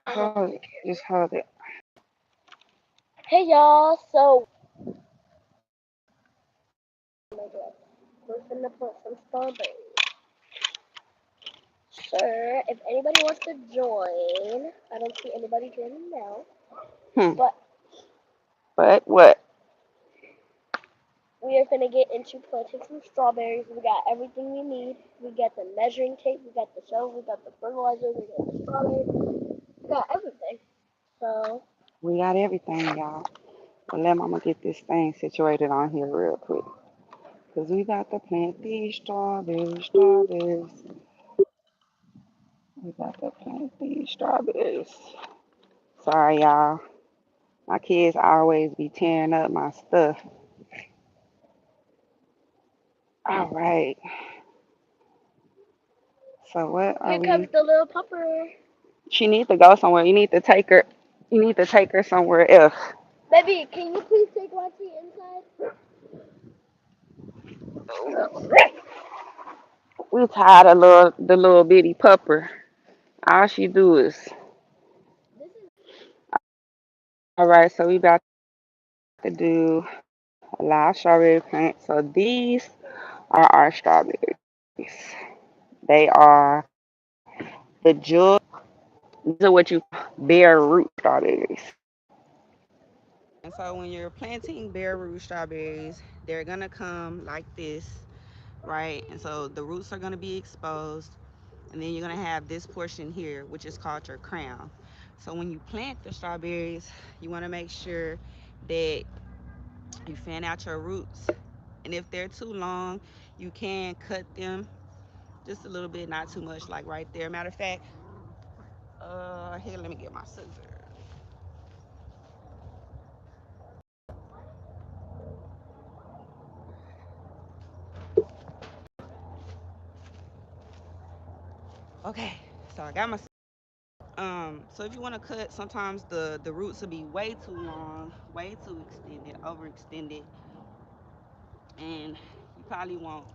Hold it. Just hold it. Hey y'all, so we're gonna put some strawberries. Sure, if anybody wants to join, I don't see anybody joining now, Hmm. but But what? we are gonna get into planting some strawberries. We got everything we need. We got the measuring tape, we got the shovel, we got the fertilizer, we got the strawberries, we got everything. So, We got everything, y'all. But let mama get this thing situated on here real quick. Because we got to plant these strawberries, strawberries. We got to plant these strawberries. Sorry, y'all. My kids always be tearing up my stuff. All right. So what are here comes we? the little pupper. She needs to go somewhere. You need to take her. You need to take her somewhere else. Baby, can you please take Roxy inside? We tired of the little bitty pupper. All she do is. All right. So we about to do a live strawberry plant. So these are our strawberries. They are the jewel. These are what you bare root strawberries. And so when you're planting bare root strawberries, they're gonna come like this, right? And so the roots are gonna be exposed, and then you're gonna have this portion here, which is called your crown. So when you plant the strawberries, you wanna make sure that you fan out your roots. And if they're too long, you can cut them just a little bit, not too much, like right there. Matter of fact, here, let me get my scissors. Okay, so I got my. So if you want to cut, sometimes the roots will be way too long, way too extended, overextended, and you probably won't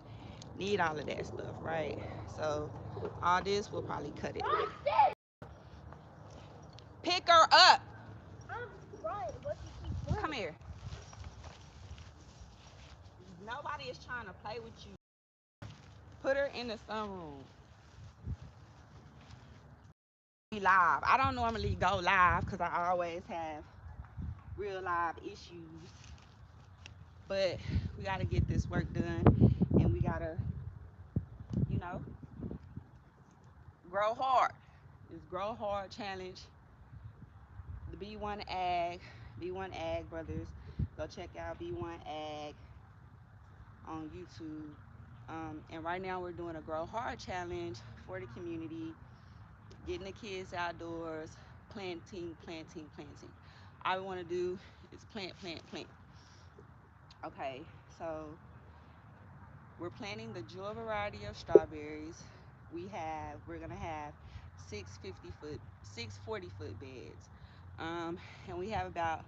need all of that stuff, right? So all this will probably cut it. Pick her up. Come here. Nobody is trying to play with you. Put her in the sunroom. Be live. I don't normally go live because I always have real live issues. But we gotta get this work done, and we gotta, you know, grow hard. It's Grow Hard Challenge. The B1 Ag brothers. Go check out B1 Ag on YouTube. And right now we're doing a Grow Hard Challenge for the community, getting the kids outdoors, planting, planting, planting. All we want to do is plant, plant, plant. Okay, so we're planting the jewel variety of strawberries. We're gonna have 650 foot, 640 foot beds, and we have about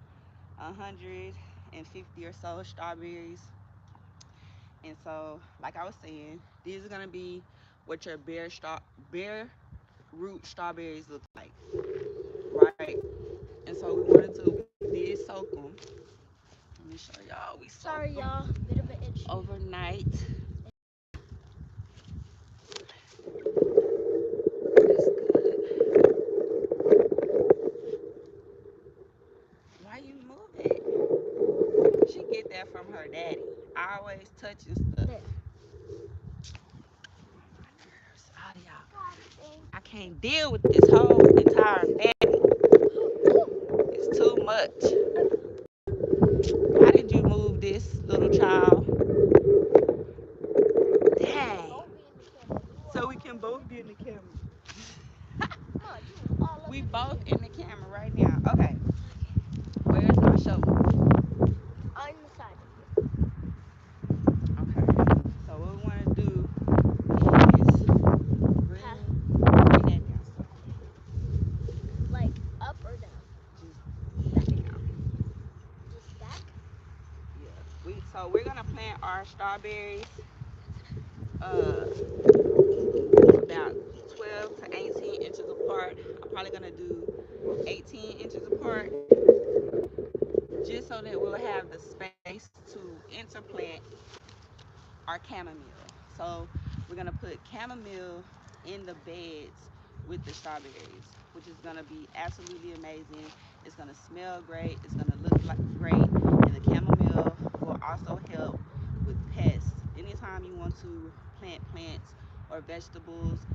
150 or so strawberries. And so, like I was saying, these are gonna be what your bare root strawberries look like, right? And so we wanted to we did soak them. Let me show y'all. We soaked Sorry, them y'all. Bit of an itch. overnight. That's good. Why you move it? She get that from her daddy. Always touching stuff. There. Out of y'all. I can't deal with this whole entire family. It's too much. How did you move this little child? Dang. So we can both be in the camera. We both in the camera right now. Okay. Where's my shovel? On the side. Okay. So what we want to do is Huh? bring that down. Like up or down? Just down. Just stack? Yeah. We're gonna plant our strawberries about probably gonna do 18 inches apart, just so that we'll have the space to interplant our chamomile. So we're gonna put chamomile in the beds with the strawberries, which is gonna be absolutely amazing. It's gonna smell great. It's gonna look like great, and the chamomile will also help with pests. Anytime you want to plant plants or vegetables,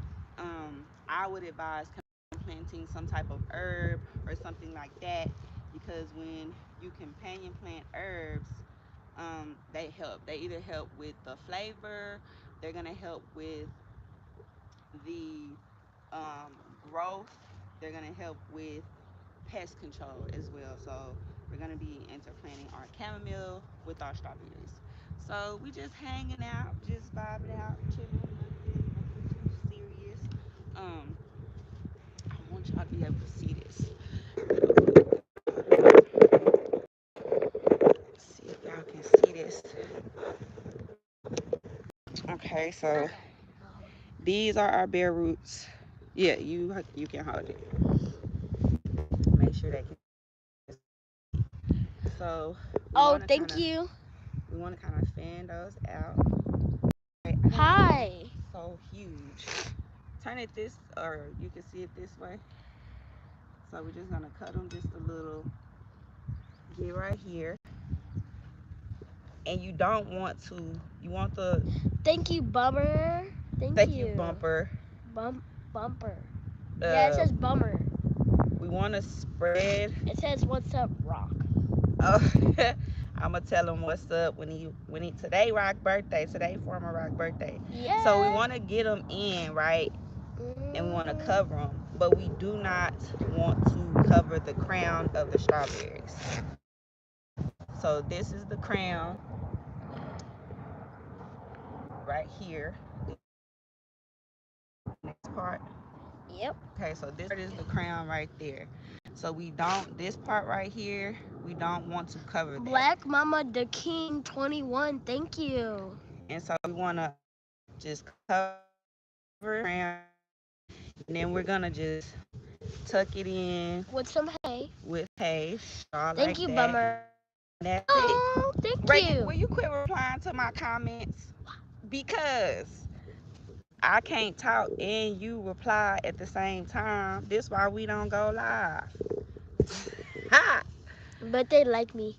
I would advise planting some type of herb or something like that, because when you companion plant herbs, they help. They either help with the flavor, they're gonna help with the um, growth, they're gonna help with pest control as well. So we're gonna be interplanting our chamomile with our strawberries. So we just hanging out, just vibing out, chilling, nothing too serious. Um, I want y'all to be able to see this. See if y'all can see this. Okay, so these are our bare roots. Yeah, you can hold it. Make sure they can. So Oh, thank you. we want to kind of fan those out. Right, I got one Hi. so huge. Turn it this, or you can see it this way. So we're just gonna cut them just a little. Get right here, and you don't want to. You want the Thank you, Bummer. Thank thank you you. bumper. Bumper. Yeah, it Uh, says Bummer. we want to spread. It says what's up, Rock. Uh, I'm gonna tell him what's up when he today Rock birthday. Today Farmer Rock birthday. So we Yeah. want to get them in right, and we want to Mm, cover them, but we do not want to cover the crown of the strawberries. So this is the crown right here. Next part. yep. Okay, so this part is the crown right there. So we don't, this part right here, we don't want to cover that. Black Mama the King 21. Thank you. And so we want to just cover the crown, and then we're gonna just tuck it in With some hay. with hay, all Thank like you, that. Bummer. And that's it. Oh, thank Reagan, you. will you quit replying to my comments? Because I can't talk and you reply at the same time. This why we don't go live. Ha! But they like me.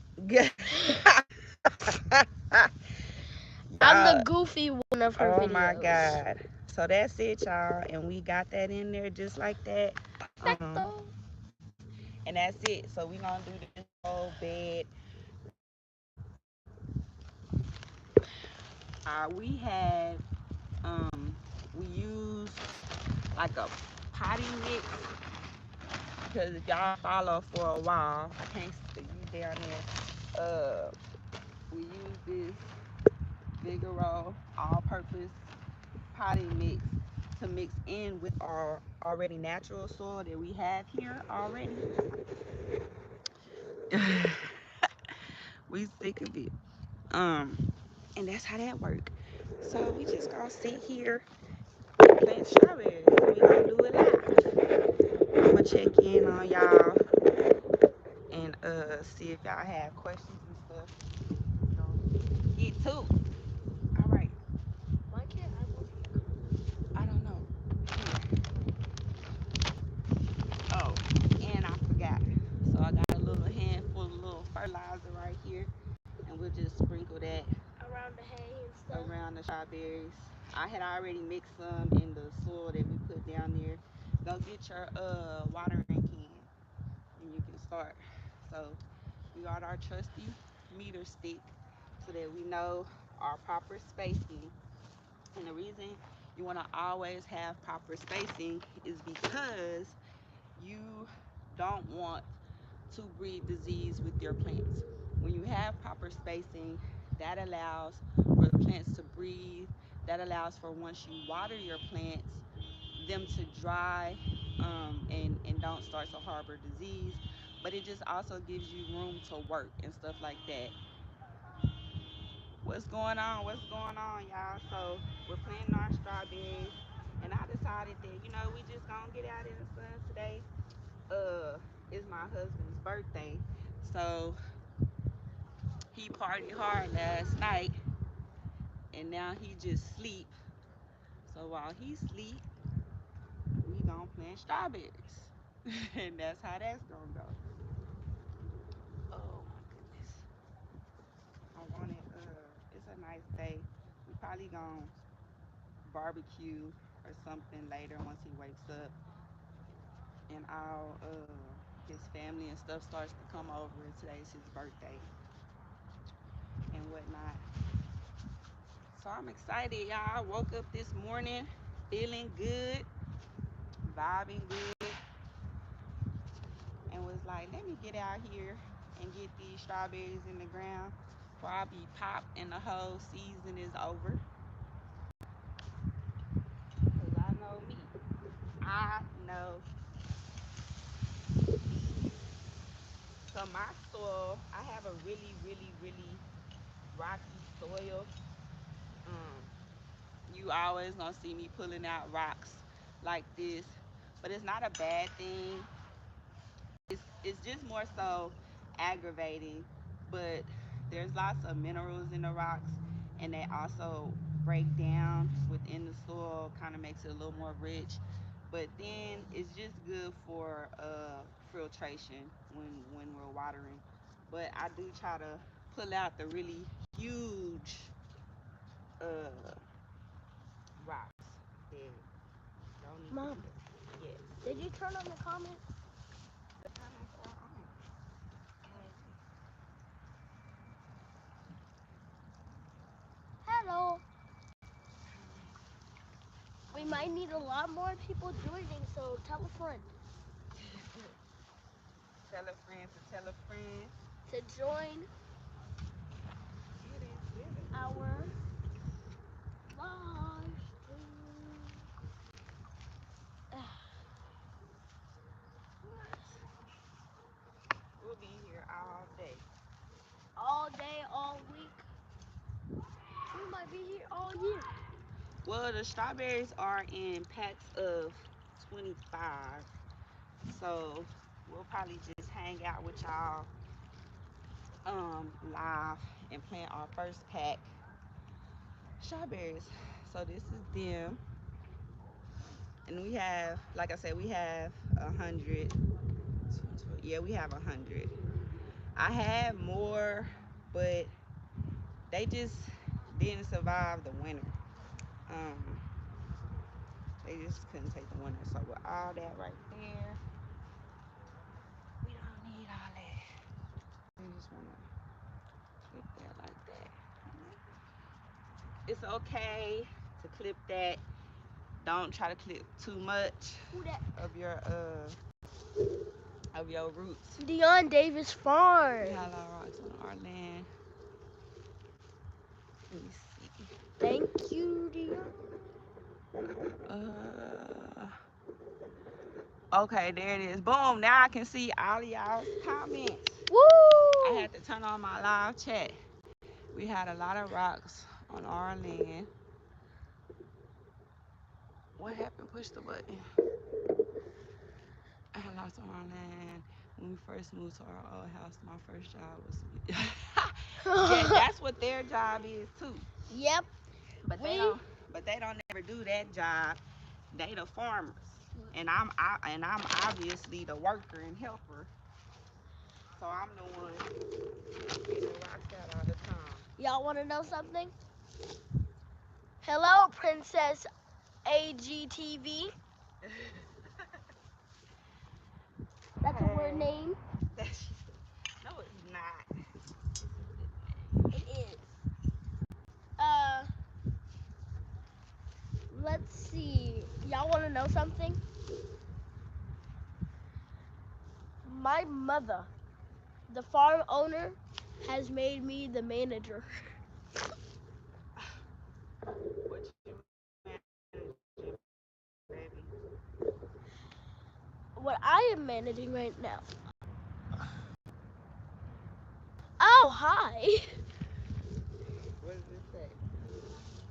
I'm the Y'all, goofy one of her oh my videos. God. So that's it, y'all. And we got that in there just like that. Perfecto. And that's it. So we gonna do this whole bed. We had we used like a potty mix, because if y'all follow for a while, I can't see you down there. We use this Figaro all-purpose potting mix to mix in with our already natural soil that we have here already. We sick of it. Um, and that's how that work. So we just gonna sit here and plant strawberries. We gonna do it live. I'm gonna check in on y'all and see if y'all have questions and stuff. So get to it. All right. Why can't I look? I don't know. Oh, and I forgot. So I got a little handful of little fertilizer right here, and we'll just sprinkle that Around the hay and stuff. around the strawberries. I had already mixed some in the soil that we put down there. Go get your watering can, and you can start. So we got our trusty meter stick so that we know our proper spacing. And the reason you want to always have proper spacing is because you don't want to breed disease with your plants. When you have proper spacing, that allows for the plants to breathe. That allows for, once you water your plants, them to dry, and don't start to harbor disease. But it just also gives you room to work and stuff like that. What's going on? What's going on, y'all? So we're planting our strawberries, and I decided that we just gonna get out in the sun today. uh it's my husband's birthday. So he partied hard last night and now he just sleep. So while he sleep, we gonna plant strawberries. And that's how that's gonna go. Oh my goodness. I wanted it's a nice day. We probably gonna barbecue or something later once he wakes up and all his family and stuff starts to come over. Today's his birthday and whatnot. So I'm excited, y'all. I woke up this morning feeling good, vibing good, and was like, let me get out here and get these strawberries in the ground before I be popped and the whole season is over. Cause I know me. I know me. So my soil, I have a really, really, really rocky soil. Um, you always gonna see me pulling out rocks like this, but it's not a bad thing. It's just more so aggravating, but there's lots of minerals in the rocks, and they also break down within the soil, kind of makes it a little more rich. But then it's just good for filtration when we're watering. But I do try to pull out the really huge uh rocks that don't need to Mom, be there. Yes. did you turn on the comments? The comments are on. Hello. Comments We on. might need a lot more people joining, so tell a friend Tell a friend to tell a friend. to join Get it, get it. our live stream. What? We'll be here all day. All day, all week. We might be here all year. Well, the strawberries are in packs of 25. So we'll probably just hang out with y'all live and plant our first pack strawberries. So this is them. And we have, like I said, we have 100. Yeah, we have 100. I had more, but they just didn't survive the winter. Um, they just couldn't take the winter. So with all that right there, we don't need all that. We just wanna clip that like that. It's okay to clip that. Don't try to clip too much Who that? of your roots. Dion Davis We Farm. have a lot of rocks on our land. Let me see. Thank you, Dion. Uh, okay, there it is. Boom. Now I can see all of y'all's comments. I Woo! had to turn on my live chat. We had a lot of rocks on our land. What happened? Push the button. I had lots on our land. When we first moved to our old house, my first job was to be. Yeah, that's what their job is too. Yep, But they we. don't. But they don't never do that job. They the farmers, and I'm obviously the worker and helper. So I'm the one getting the rocks out all the time. Y'all want to know something? Hello, Princess AGTV. That's a word Hey, name. that's no, it's not. It's a good It name. is. Uh, let's see. Y'all want to know something? My mother, the farm owner, has made me the manager. What you managing, baby? What I am managing right now. Oh, hi. What does it say?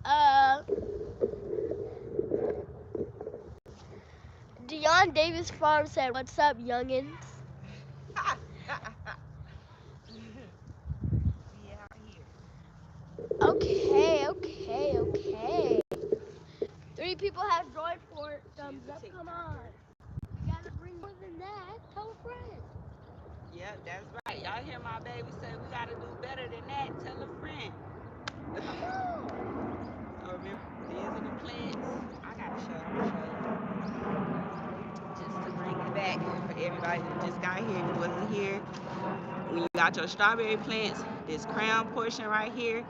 Uh, Dion Davis Farm said, "What's up, youngins?" We out here. Okay, okay, okay. 3 people have joined for She's thumbs a up. Come on. TikToker. You gotta bring more than that. Tell a friend. Yep, that's right. Y'all hear my baby say we gotta do better than that. Tell a friend. Come on. So remember, these are the plants. I gotta show. I'm gonna show just to bring it back for everybody that just got here. If you wasn't here, when you got your strawberry plants, this crown portion right here,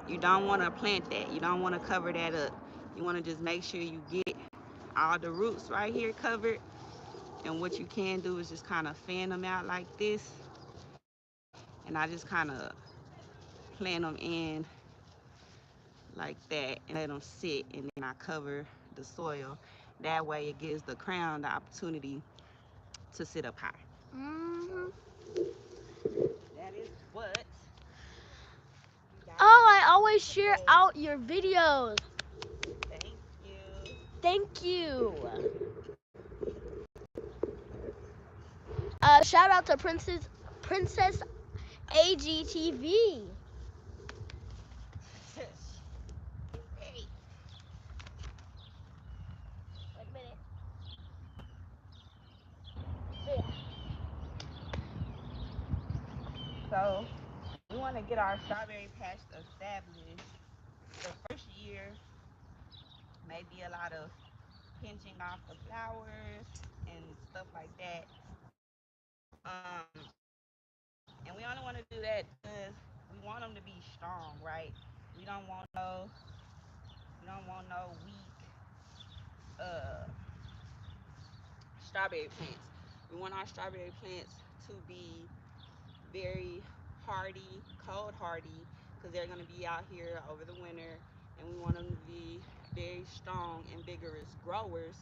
you don't want to plant that. You don't want to cover that up. You want to just make sure you get all the roots right here covered. And what you can do is just kind of fan them out like this. And I just kind of plant them in like that and let them sit, and then I cover the soil. That way it gives the crown the opportunity to sit up high. Hmm. That is what we got Oh, I going on always share today. out your videos. Thank you. Thank you. Shout out to Princess AGTV. Hey. Wait a minute. Yeah. So we want to get our strawberry patch established. The first year may be a lot of pinching off the flowers and stuff like that. And we only want to do that because we want them to be strong, right? We don't want no, we don't want no weak uh, strawberry plants. We want our strawberry plants to be very hardy, cold hardy, because they're going to be out here over the winter, and we want them to be very strong and vigorous growers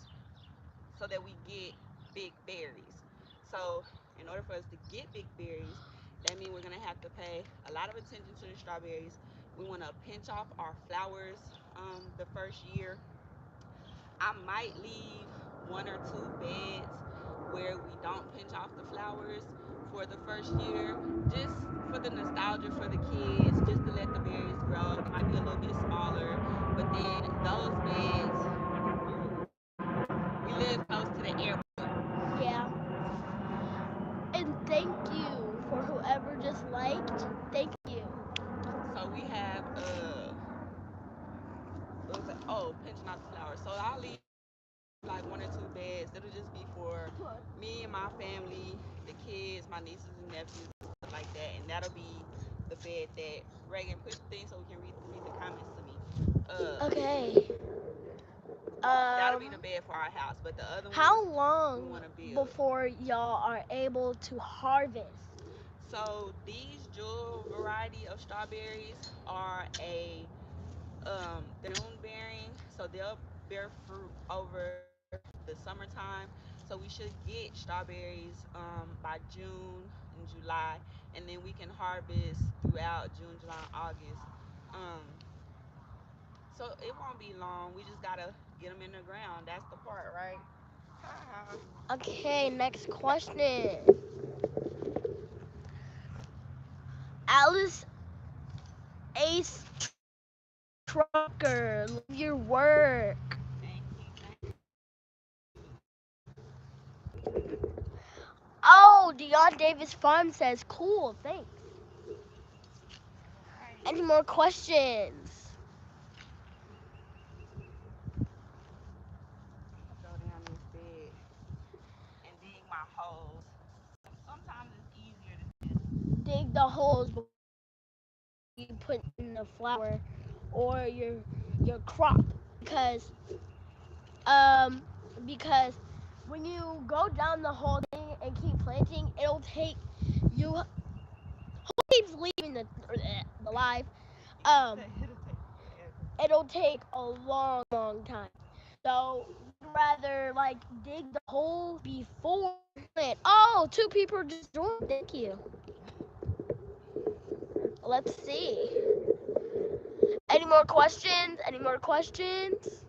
so that we get big berries. So, in order for us to get big berries, that means we're gonna have to pay a lot of attention to the strawberries. We want to pinch off our flowers the first year. I might leave 1 or 2 beds where we don't pinch off the flowers for the first year, just for the nostalgia for the kids, just to let the berries grow. They might be a little bit smaller, but then those beds, we live close to the airport. Yeah. And thank you for whoever just liked. Thank you. So we have what was it? Oh, pinching out the flowers. So I'll leave like 1 or 2 beds. It'll just be for me and my family, the kids, my nieces and nephews, and stuff like that. And that'll be the bed that Reagan push the thing so we can read the comments to me. Okay. That'll be the Um, bed for our house. But the other ones how we long want to build. before y'all are able to harvest? So these jewel variety of strawberries are they're moon bearing, so they'll bear fruit over the summertime. So we should get strawberries by June and July, and then we can harvest throughout June, July, and August. Um, so it won't be long. We just gotta get them in the ground. That's the part, right? Okay, next question. Alice Ace Trucker, love your work. Thank you, thank you. Oh, Dion Davis Farm says, cool, thanks. All right, Any more questions? I'm gonna go down this bed and dig my holes. Sometimes it's easier to just Dig the holes before you put in the flower or your crop because um because when you go down the whole thing and keep planting, it'll take you who keeps leaving the live um it'll take forever. it'll take a long time. So we'd rather like dig the hole before plant. Oh, 2 people just joined. Thank you. Let's see. Any more questions? Any more questions?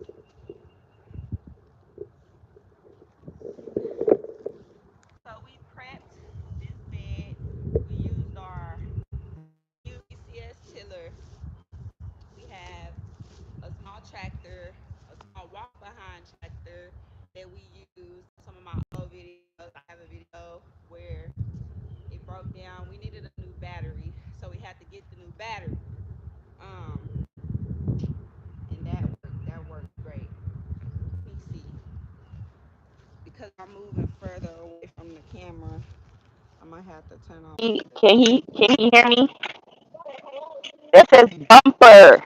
that we use in some of my old videos. I have a video where it broke down. We needed a new battery, so we had to get the new battery. Um, and that worked great. Let me see, because I'm moving further away from the camera, I might have to turn off. Can he hear me? This is bumper.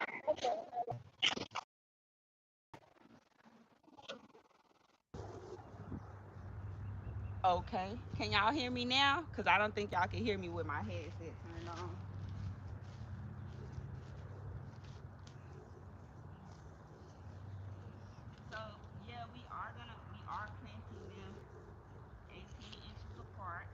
Okay. Can y'all hear me now? Cause I don't think y'all can hear me with my headset turned on. So yeah, we are planting them 18 inches apart,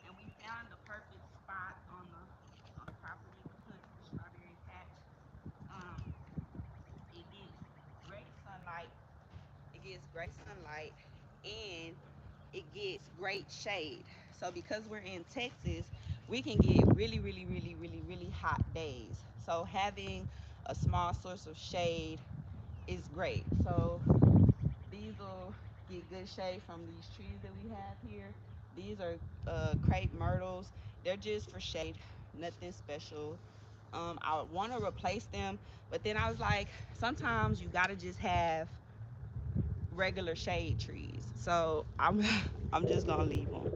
and we found the perfect spot on the property to put the strawberry patch. Um, it gets great sunlight. It gets great sunlight, and it gets great shade. So because we're in Texas, we can get really, really, really, really, really hot days. So having a small source of shade is great. So these will get good shade from these trees that we have here. These are crepe myrtles. They're just for shade, nothing special. I want to replace them, but then I was like, sometimes you gotta just have regular shade trees. So I'm I'm just gonna leave them.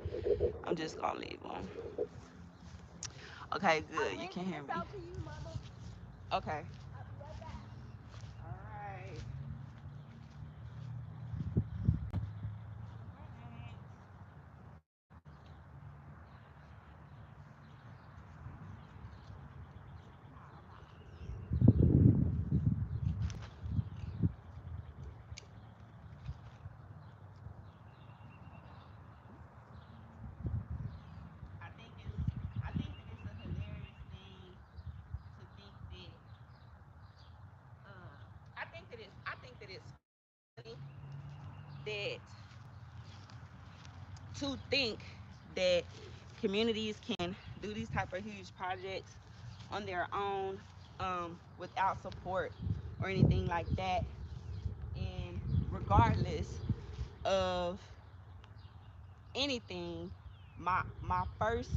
I'm just gonna leave them. Okay, I'll good. You link can hear this me. out to you, Mama. Okay. I'll be right back. All right. I think it's I think that it's a hilarious thing to think that I think that it's funny that to think that communities can do these type of huge projects on their own, without support or anything like that, and regardless of anything, my first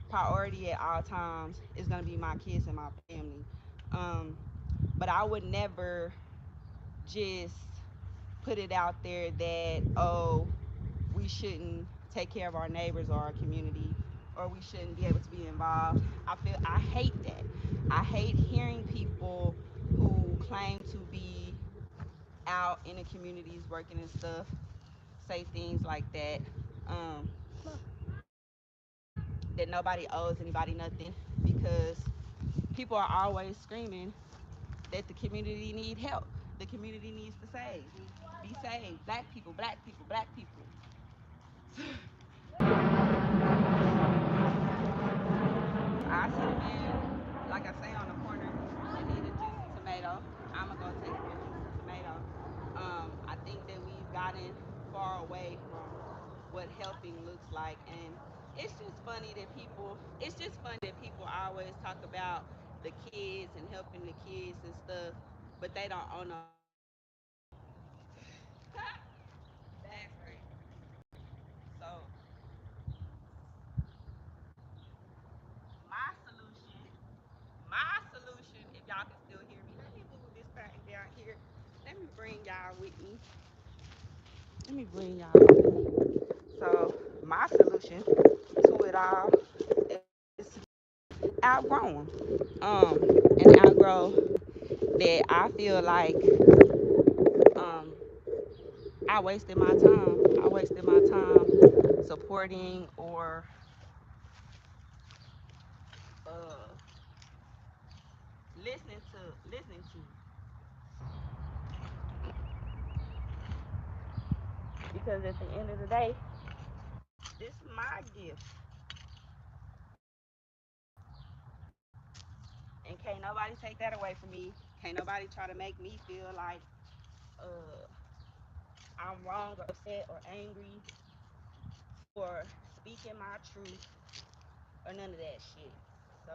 priority at all times is gonna be my kids and my family. Um, but I would never just put it out there that, oh, we shouldn't take care of our neighbors or our community, or we shouldn't be able to be involved. I hate that. I hate hearing people who claim to be out in the communities working and stuff say things like that. Um, that nobody owes anybody nothing, because people are always screaming that the community need help. The community needs to be saved. Black people, black people, black people. I see the man, like I say, on the corner that need a juicy tomato. I'ma go take him a juicy tomato. I think that we've gotten far away from what helping looks like, and it's just funny that people always talk about the kids and helping the kids and stuff, but they don't own no. That's crazy. So my solution, my solution, if y'all can still hear me, let me move this thing down here. Let me bring y'all with me. Let me bring y'all with me. So my solution to it all is outgrown. An outgrow that I feel like, um I wasted my time. I wasted my time supporting or uh listening to, because at the end of the day, this is my gift, and can't nobody take that away from me. Can't nobody try to make me feel like uh I'm wrong or upset or angry for speaking my truth or none of that shit. So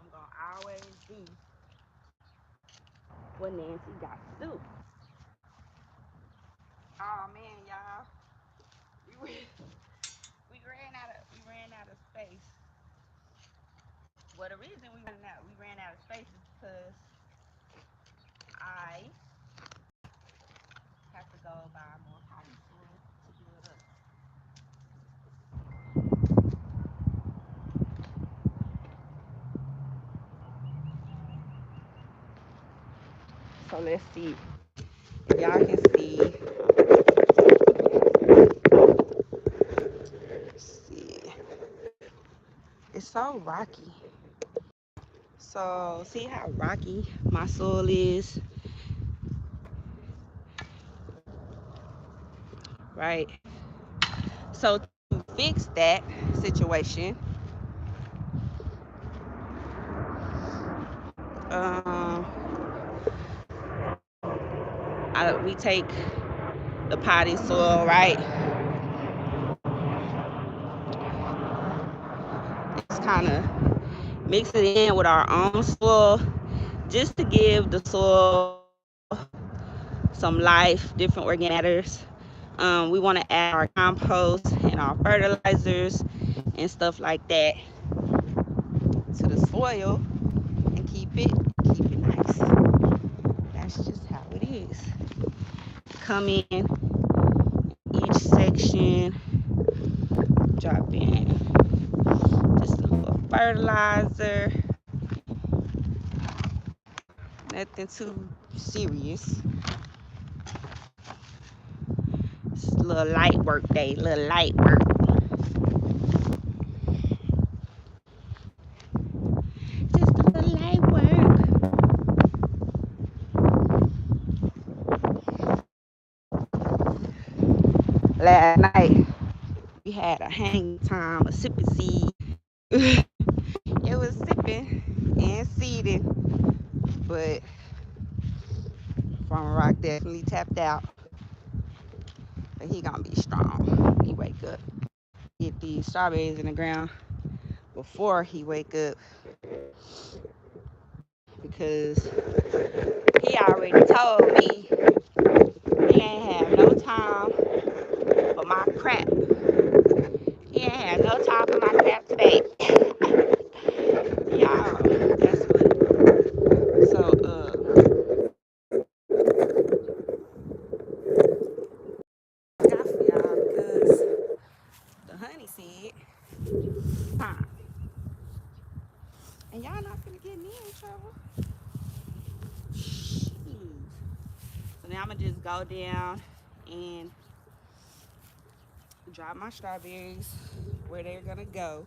I'm gonna always do what Nancy got to do. Oh man, y'all, we we ran out of space. Well, the reason we ran out of space is because I have to go buy more potting soil to build up. So let's see if y'all can see. Let's see, it's so rocky. So see how rocky my soil is, right? So to fix that situation, um, we take the potting soil, right? Just kind of mix it in with our own soil just to give the soil some life, different organic matters. We want to add our compost and our fertilizers and stuff like that to the soil and keep it nice. That's just how it is. Come in each section, drop in just a little fertilizer, nothing too serious. It's a little light work day, little light work. Just a little light work. Last night we had a hanging time, a sipping seed. It was sipping and seeding, but Farmer Rock definitely tapped out. But he gonna be strong when he wake up. Get these strawberries in the ground before he wake up because he already told me he ain't have no time for my crap. He ain't have no time for my crap today. Y'all, that's funny. So, I got for y'all because the honey said, fine. And y'all not gonna get me in trouble. Jeez. So now I'm gonna just go down and drop my strawberries where they're gonna go.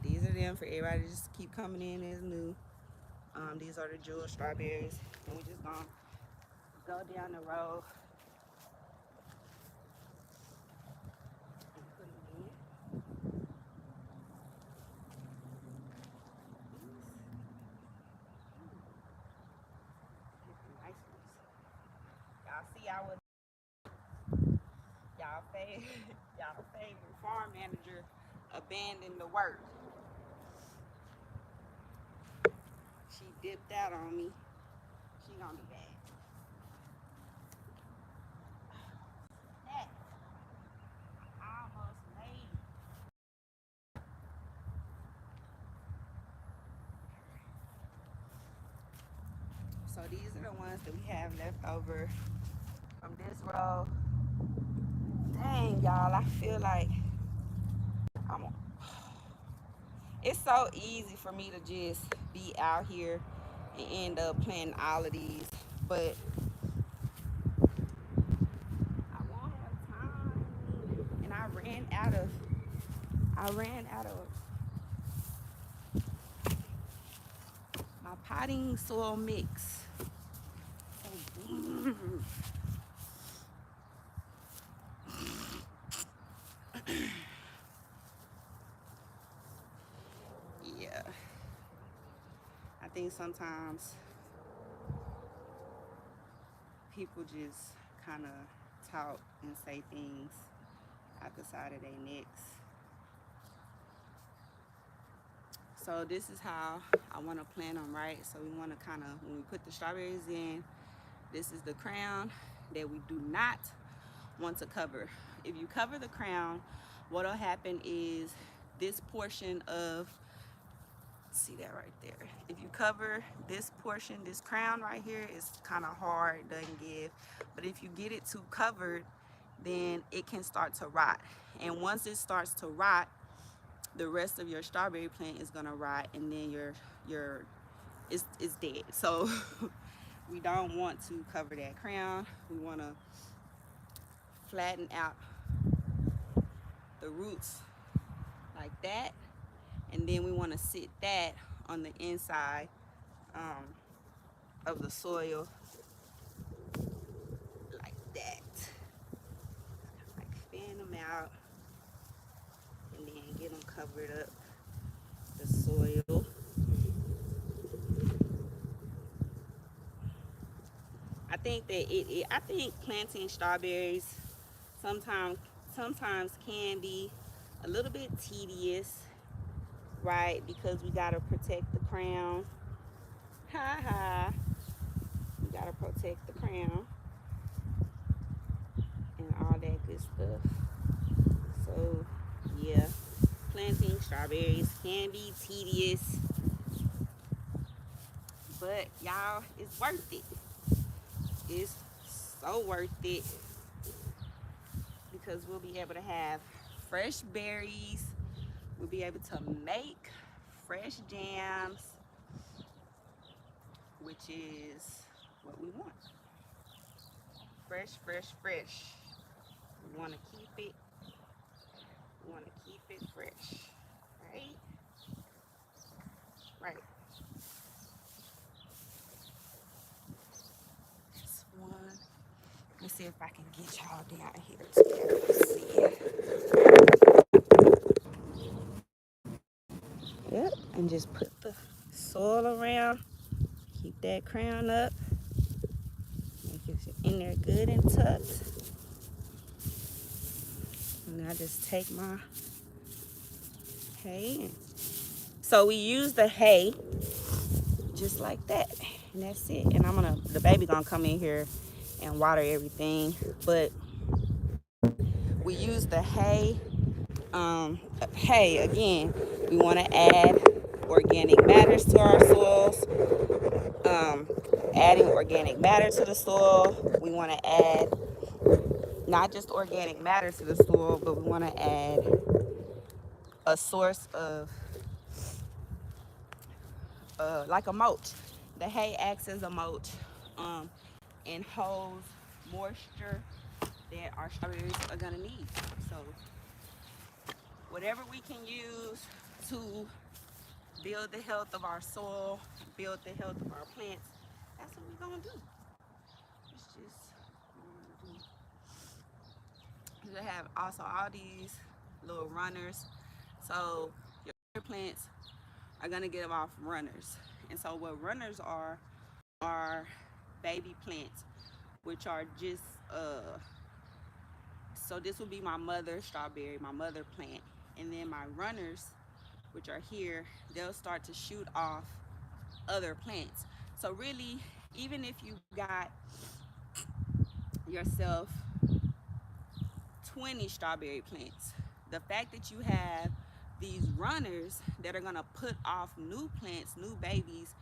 These are them for everybody to just keep coming in as new. These are the jewel strawberries, and we just gonna go down the road and put them in. Nice ones. Y'all see, I was y'all favorite y'all favorite farm manager abandoned the work. She dipped out on me. She gonna be back. That almost made. So these are the ones that we have left over from this row. Dang, y'all, I feel like I'm. It's so easy for me to just be out here and end up planting all of these, but I won't have time, and I ran out of my potting soil mix. Yeah, I think sometimes people just kind of talk and say things out the side of their necks. So this is how I want to plant them, right? So we want to kind of, when we put the strawberries in, this is the crown that we do not want to cover. If you cover the crown, what'll happen is this portion of, see that right there, if you cover this portion, this crown right here is kind of hard, doesn't give. But if you get it too covered, then it can start to rot. And once it starts to rot, the rest of your strawberry plant is gonna rot, and then your it's dead. So we don't want to cover that crown. We want to flatten out the roots like that, and then we want to sit that on the inside um, of the soil like that, like fan them out, and then get them covered up the soil. I think that I think planting strawberries sometimes sometimes can be a little bit tedious, right? Because we gotta protect the crown. Ha ha. We gotta protect the crown and all that good stuff. So yeah, planting strawberries can be tedious, but y'all, it's worth it. It's so worth it because we'll be able to have fresh berries. We'll be able to make fresh jams, which is what we want. Fresh, fresh, fresh. We want to keep it. We want to keep it fresh, right? Right. This one. Let me see if I can get y'all down here together. Let's see. Yep. And just put the soil around. Keep that crown up. Make it in there good and tucked. And I just take my hay. So we use the hay just like that. And that's it. And the baby gonna come in here and water everything. But we use the hay. Hay, again, we want to add organic matters to our soils. Adding organic matter to the soil, we want to add not just organic matter to the soil, but we want to add a source of like a mulch. The hay acts as a mulch and holds moisture that our strawberries are gonna need. So whatever we can use to build the health of our soil, build the health of our plants, that's what we're gonna do. It's just what we're gonna do. You have also all these little runners. So your plants are gonna get off runners. And so what runners are baby plants, which are just so this will be my mother strawberry, my mother plant. And then my runners, which are here, they'll start to shoot off other plants. So really, even if you got yourself 20 strawberry plants, the fact that you have these runners that are gonna put off new plants, new babies,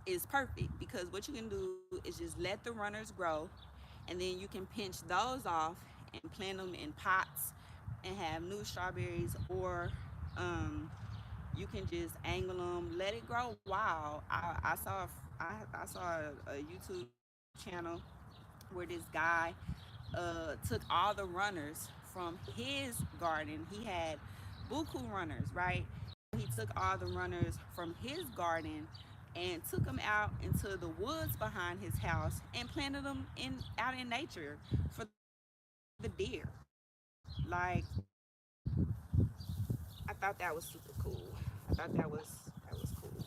is perfect, because what you can do is just let the runners grow, and then you can pinch those off and plant them in pots and have new strawberries, or you can just angle them, let it grow wild. I saw a YouTube channel where this guy took all the runners from his garden. He had buku runners, right? He took all the runners from his garden and took them out into the woods behind his house and planted them in out in nature for the deer. Like, I thought that was super cool. I thought that was cool.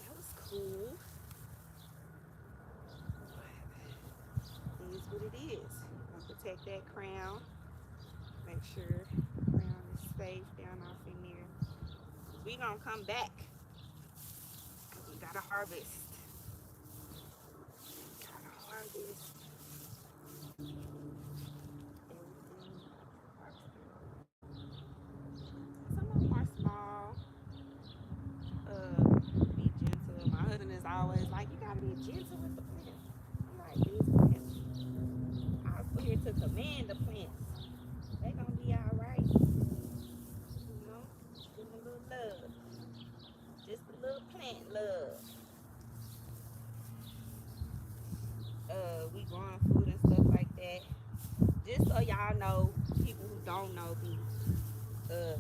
That was cool. protect that crown. Make sure crown is safe down off in there. We gonna come back. We gotta harvest. Gotta harvest everything. Some of them are small. Be gentle. My husband is always like, you gotta be gentle with the plants. I'm like, these plants, I was put here to command the plants. They gonna be alright. You know, give them a little love. Just a little plant love. We growing food and stuff like that. Just so y'all know, people who don't know me, uh,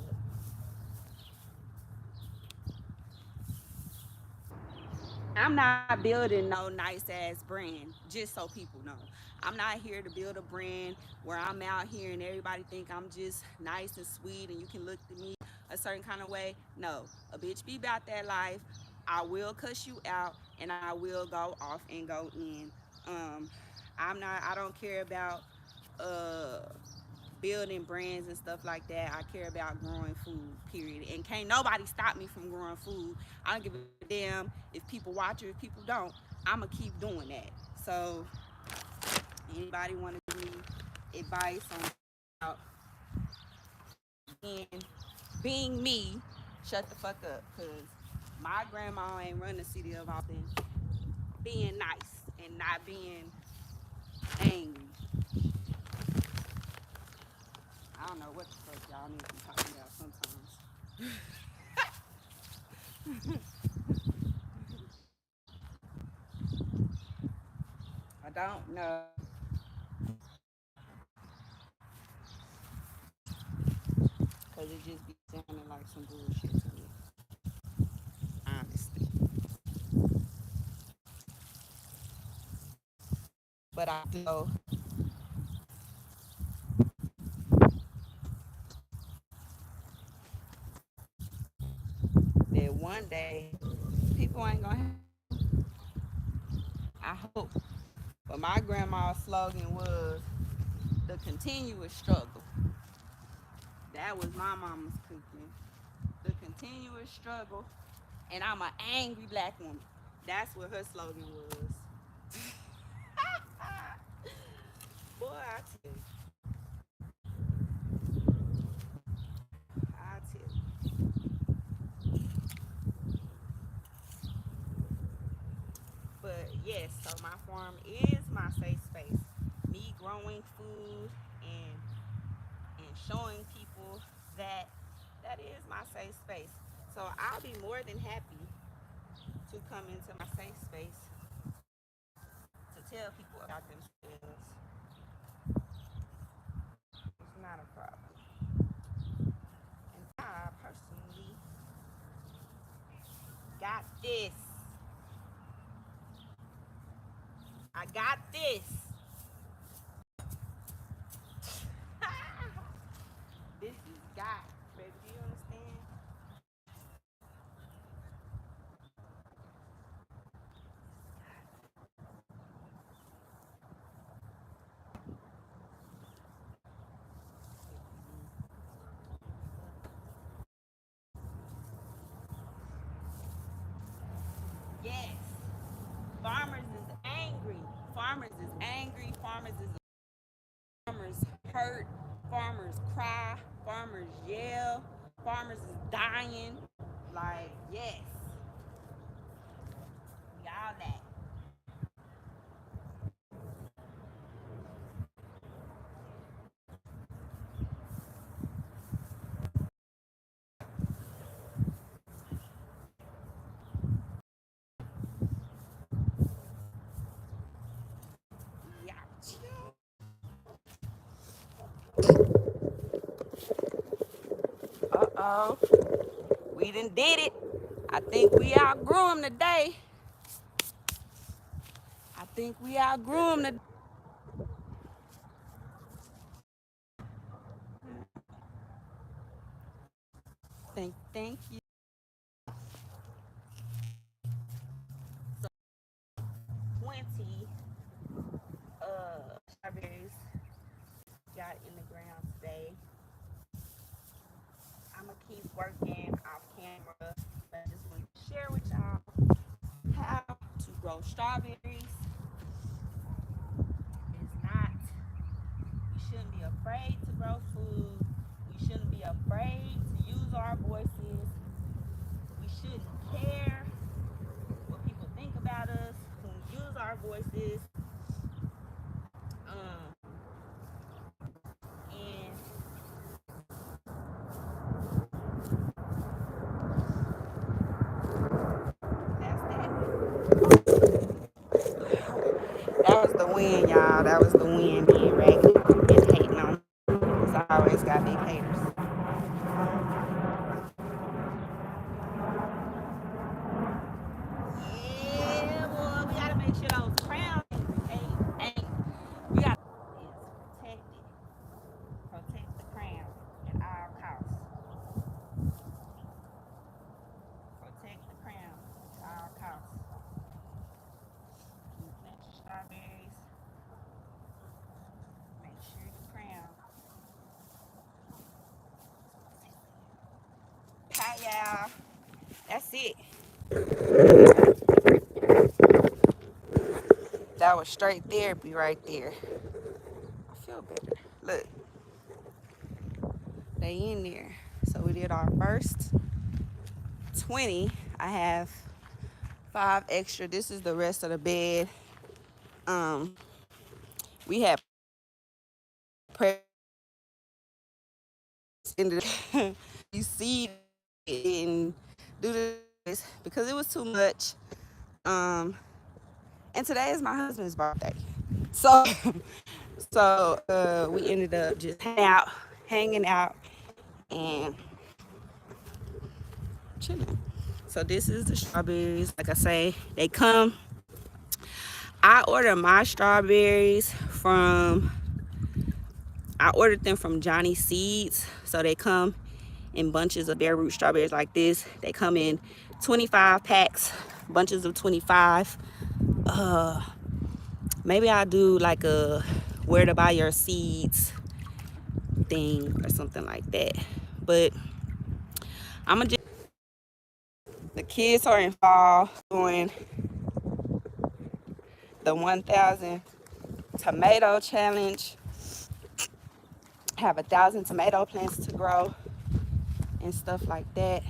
I'm not building no nice ass brand just so people know. I'm not here to build a brand where I'm out here and everybody think I'm just nice and sweet and you can look at me a certain kind of way. No, a bitch be about that life. I will cuss you out and I will go off and go in. Um, I don't care about uh building brands and stuff like that. I care about growing food, period. And can't nobody stop me from growing food. I don't give a damn if people watch or if people don't. I'ma keep doing that. So anybody want to give me advice on about being, being me, shut the fuck up. Cause my grandma ain't run the city of Austin being nice and not being angry. I don't know what the fuck y'all need to be talking about sometimes. I don't know. Cause it just be sounding like some bullshit to me. Honestly. But I do know that one day people ain't gonna have, I hope. But my grandma's slogan was the continuous struggle. That was my mama's cooking. The continuous struggle. And I'm an angry black woman. That's what her slogan was. Boy, I tell you. I tell you. But yes, so my farm is my safe space. Me growing food and showing people that that is my safe space. So I'll be more than happy to come into my safe space to tell people about themselves. It's not a problem. And I personally got this. I got this. This is God. Baby, do you understand? Yes. Farmers is angry. Farmers is angry. Farmers hurt. Farmers cry. Farmers yell. Farmers is dying. Like, yes. Y'all that. Yeah. Uh-oh. We done did it. I think we outgrew him today. I think we outgrew him today. Thank you. So 20 strawberries working off camera, but I just wanted to share with y'all how to grow strawberries. It's not, we shouldn't be afraid to grow food. We shouldn't be afraid to use our voices. We shouldn't care what people think about us when we use our voices. And that's that. That was the wind, y'all. That was the wind being raggedy and hating on me. Cause I always got big haters. Yeah, boy, we gotta make sure those crowns ain't. We gotta is protect it. Protect the crown at all costs. Protect the crown at all costs. When you plant your strawberries, make sure the crown. Okay, y'all. That's it. That was straight therapy right there. I feel better. Look, they in there. So we did our first 20. I have 5 extra. This is the rest of the bed. Um, we had in the you see it and do this because it was too much. Um, and today is my husband's birthday. So we ended up just hanging out and chilling. So this is the strawberries. Like I say, they come. I order my strawberries from. I ordered them from Johnny Seeds. So they come in bunches of bare root strawberries like this. They come in 25 packs, bunches of 25. Maybe I'll do like a where to buy your seeds thing or something like that. But I'm gonna just, the kids are in fall doing the 1,000 tomato challenge. Have 1,000 tomato plants to grow and stuff like that.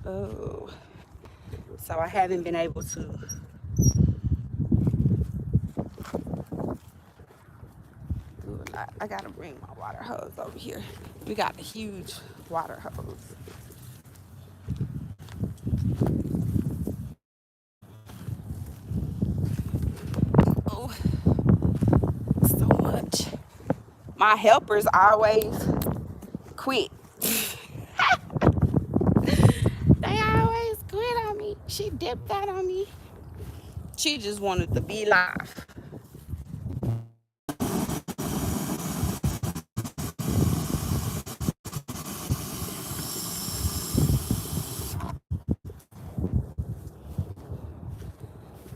Oh, so I haven't been able to do a lot. I gotta bring my water hose over here. We got a huge water hose. Oh, so much. My helpers always quit. They always quit on me. She dipped out on me. She just wanted to be live.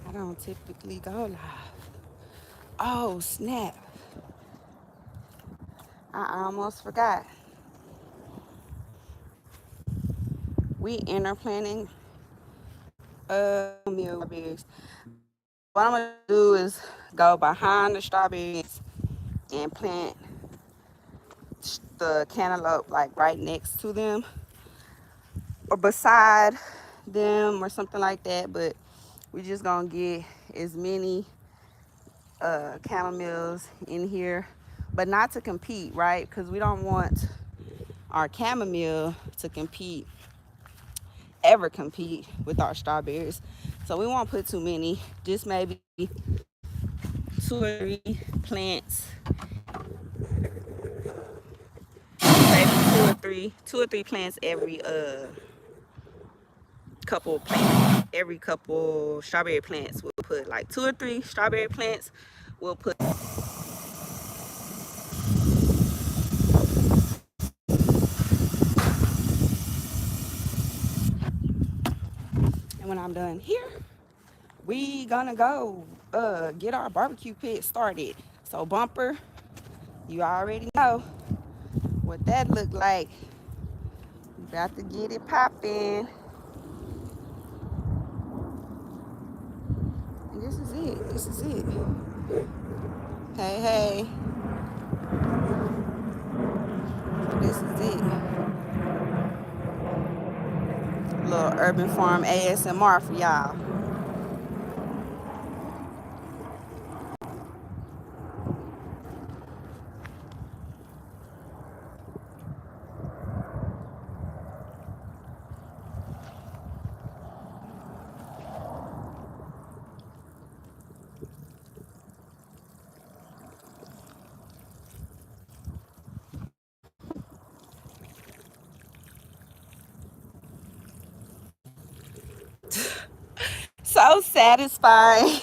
I don't typically go live. Oh, snap. I almost forgot. We interplanting meal strawberries. What I'm gonna do is go behind the strawberries and plant the cantaloupe like right next to them or beside them or something like that. But we just gonna get as many camomiles in here, but not to compete, right? Because we don't want our chamomile to compete with our strawberries. So we won't put too many, just maybe 2 or 3 plants, maybe 2 or 3 plants every couple strawberry plants. We'll put like 2 or 3 strawberry plants. We'll put, and when I'm done here, we gonna go get our barbecue pit started. So bumper, you already know what that looked like. About to get it popping. And this is it. This is it. Hey, hey. This is it. Little urban farm ASMR for y'all. So satisfying.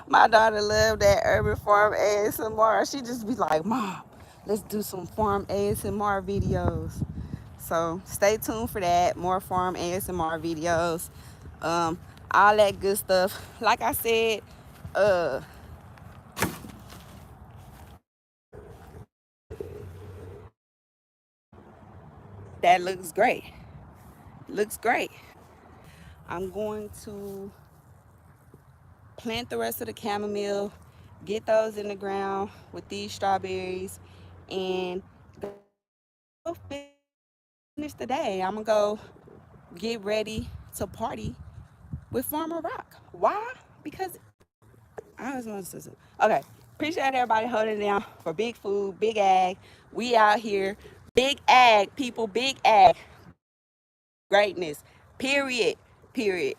My daughter loved that urban farm ASMR. She just be like, Mom, let's do some farm ASMR videos. So stay tuned for that. More farm ASMR videos. Um, all that good stuff. Like I said, uh, that looks great. Looks great. I'm going to plant the rest of the chamomile, get those in the ground with these strawberries, and go finish the day. I'm gonna go get ready to party with Farmer Rock. Why? Because I was going to say, okay. Appreciate everybody holding it down for big food, big ag. We out here, big ag, people, big ag, greatness. Period. Period.